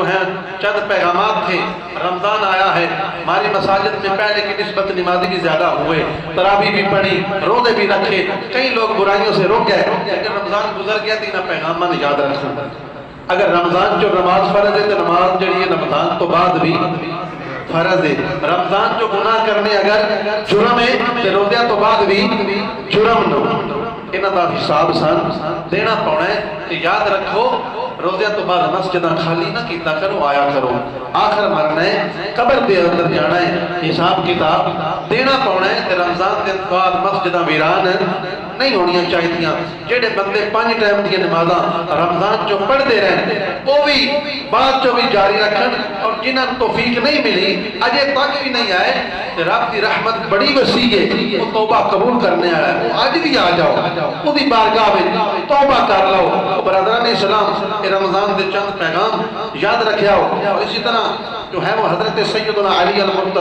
جو ہیں چند پیغامات تھے. رمضان آیا ہے, ہماری مساجد میں پہلے کی نسبت نمازی بھی زیادہ ہوئے, تراویح بھی پڑھی, روزے بھی رکھے, کئی لوگ برائیوں سے رک گئے. لیکن رمضان گزر گیا تین پیغام میں یاد رکھوں. اگر رمضان جو نماز فرض ہے تو نماز جڑی ہے رمضان تو بعد بھی فرض ہے. رمضان جو گناہ کرنے اگر جرم ہے تو روزے تو بعد بھی جرم نو. انہاں دا حساب سان دینا پونا ہے. کہ یاد رکھو روزے تو بعد مسجدہ خالی نہ کیتا کرو, آیا کرو. آخر مرنا ہے, قبر دے اندر جانا ہے, حساب کتاب دینا پونا ہے. کہ رمضان کے بعد مسجدہ ویران نہیں ہونیاں چاہیے. جڑے بندے 5 ٹائم دی نمازاں رمضان جو پڑھ دے رہے وہ بھی بعد جو بھی جاری رکھن, اور جنہاں توفیق نہیں ملی اجے تک بھی نہیں آئے کہ رب دی رحمت بڑی وسیع ہے, وہ توبہ قبول کرنے والا ہے. وہ اج بھی آ جاؤ, وہ دی بارگاہ میں توبہ کر لو. برادران اسلام, رمضان دے چند پیغام یاد رکھیا ہو. اور اسی طرح جو ہے وہ حضرت سیدنا علی المرتضی